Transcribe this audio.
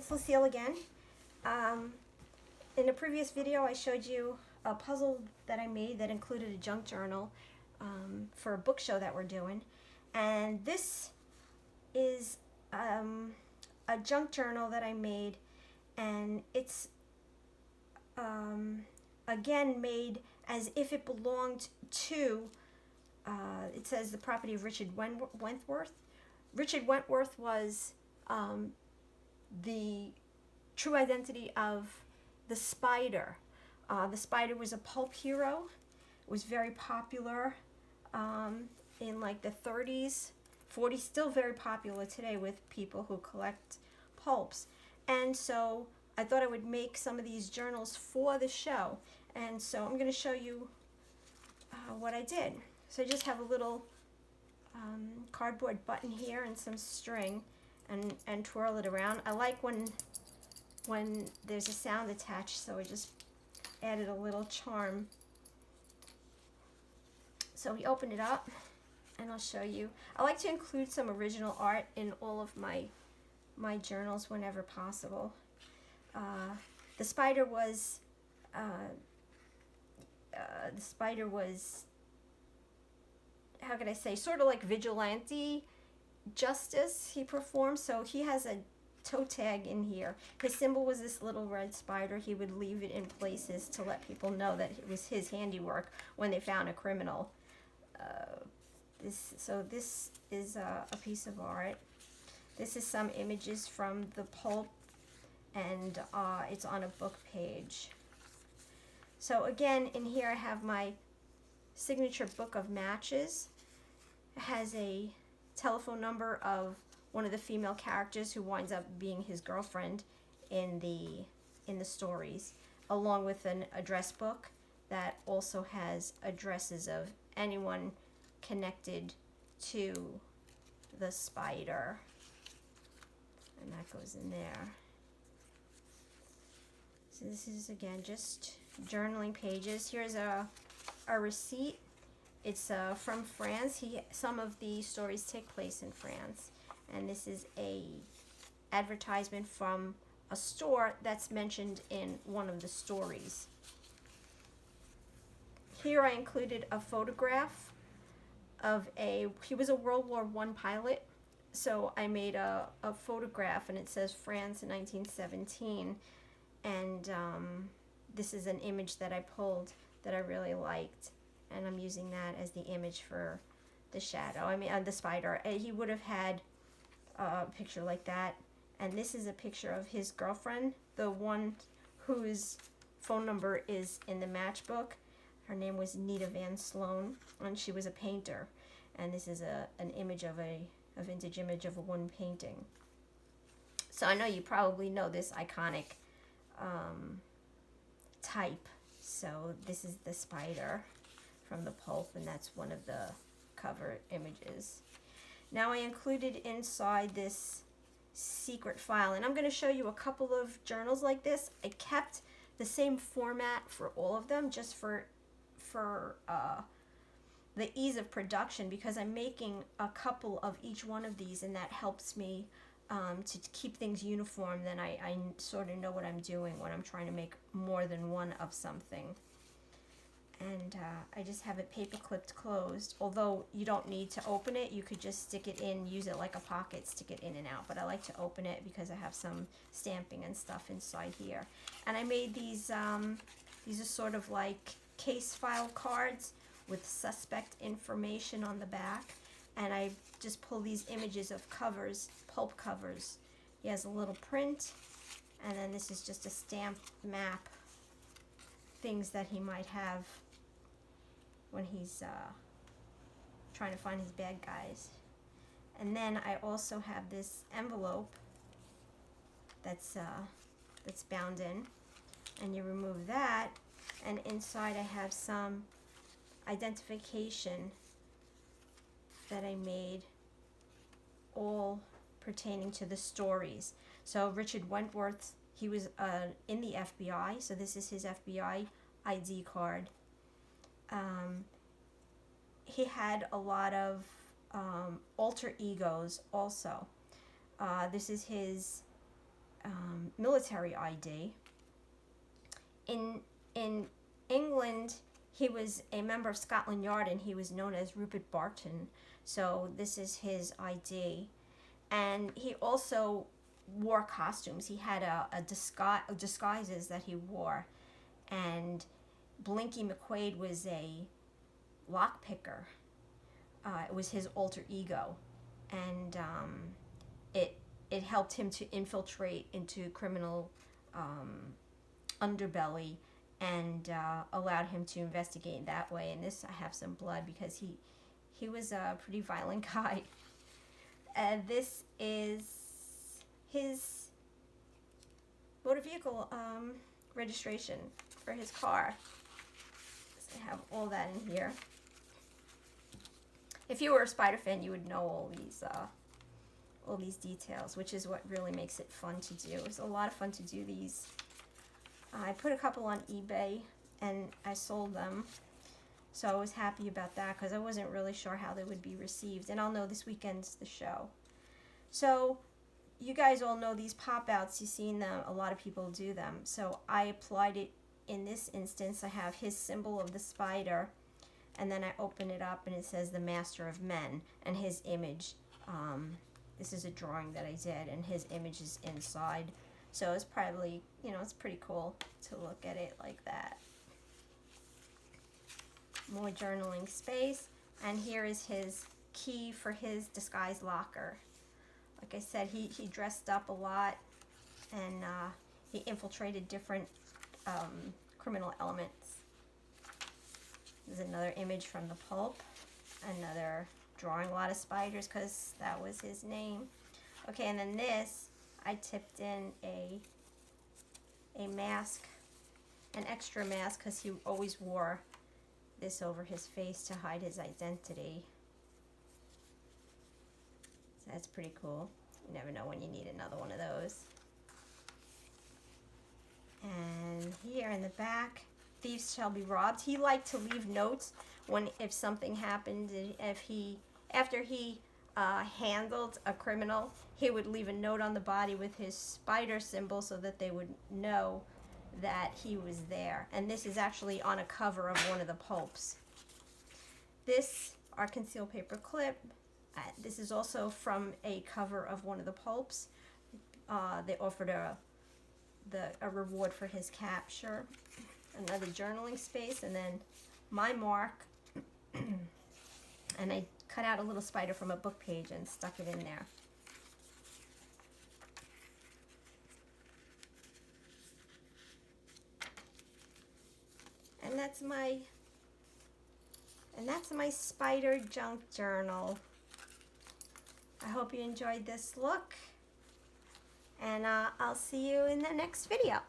it's Lucille again. In a previous video I showed you a puzzle that I made that included a junk journal for a book show that we're doing. And this is a junk journal that I made, and it's again made as if it belonged to, it says the property of Richard Wentworth. Richard Wentworth was the true identity of the Spider. The Spider was a pulp hero. It was very popular in like the 30s, 40s, still very popular today with people who collect pulps. And so I thought I would make some of these journals for the show. And so I'm going to show you what I did. So I just have a little cardboard button here and some string, and twirl it around. I like when there's a sound attached, so I just added a little charm. So we open it up, and I'll show you. I like to include some original art in all of my journals whenever possible. The spider was how could I say, sort of like vigilante justice he performed. So he has a toe tag in here. His symbol was this little red spider. He would leave it in places to let people know that it was his handiwork when they found a criminal. This is a piece of art. This is some images from the Pulp, and it's on a book page. So again, in here I have my signature book of matches. It has a telephone number of one of the female characters who winds up being his girlfriend in the stories, along with an address book that also has addresses of anyone connected to the Spider, and that goes in there. So this is again just journaling pages. Here's a receipt. It's from France. Some of the stories take place in France, and this is a advertisement from a store that's mentioned in one of the stories. Here I included a photograph of he was a World War I pilot, so I made a photograph, and it says France in 1917, and this is an image that I pulled that I really liked, and I'm using that as the image for the shadow. I mean, the spider. He would have had a picture like that, and this is a picture of his girlfriend, the one whose phone number is in the matchbook. Her name was Nita Van Sloan, and she was a painter, and this is an image of a vintage image of a wooden painting. So I know you probably know this iconic type. So this is the spider from the Pulp, and that's one of the cover images. Now I included inside this secret file, and I'm going to show you a couple of journals like this. I kept the same format for all of them, just for the ease of production, because I'm making a couple of each one of these, and that helps me to keep things uniform. Then I sort of know what I'm doing when I'm trying to make more than one of something. And I just have it paper clipped closed. Although you don't need to open it, you could just stick it in, use it like a pocket, stick it in and out. But I like to open it because I have some stamping and stuff inside here. And I made these are sort of like case file cards with suspect information on the back. And I just pull these images of covers, Pulp covers. He has a little print, and then this is just a stamp map, things that he might have when he's trying to find his bad guys. And then I also have this envelope that's bound in, and you remove that, and inside I have some identification that I made, all pertaining to the stories. So Richard Wentworth, he was in the FBI, so this is his FBI ID card. He had a lot of alter egos also. This is his military ID. In England, he was a member of Scotland Yard, and he was known as Rupert Barton. So this is his ID. And he also wore costumes. He had disguises that he wore. And Blinky McQuaid was a lockpicker. It was his alter ego. And it helped him to infiltrate into criminal underbelly, and allowed him to investigate that way. And this, I have some blood because he was a pretty violent guy. This is his motor vehicle registration for his car. So I have all that in here. If you were a Spider fan, you would know all these details, which is what really makes it fun to do. It's a lot of fun to do these. I put a couple on eBay and I sold them, so I was happy about that because I wasn't really sure how they would be received, and I'll know this weekend's the show. So you guys all know these pop-outs. You've seen them. A lot of people do them. So I applied it in this instance. I have his symbol of the spider, and then I open it up and it says the Master of Men, and his image. This is a drawing that I did, and his image is inside. So it's probably, it's pretty cool to look at it like that. More journaling space. And here is his key for his disguise locker. Like I said, he dressed up a lot, and he infiltrated different criminal elements. There's another image from the Pulp. Another drawing a lot of spiders because that was his name. Okay, and then this, I tipped in a mask, an extra mask, because he always wore this over his face to hide his identity. So that's pretty cool. You never know when you need another one of those. And here in the back, thieves shall be robbed. He liked to leave notes if something happened, after he handled a criminal, he would leave a note on the body with his spider symbol so that they would know that he was there. And this is actually on a cover of one of the pulps. This, our concealed paper clip, this is also from a cover of one of the pulps. They offered a reward for his capture. Another journaling space, and then my mark. And I cut out a little spider from a book page and stuck it in there. And that's my spider junk journal. I hope you enjoyed this look, and I'll see you in the next video.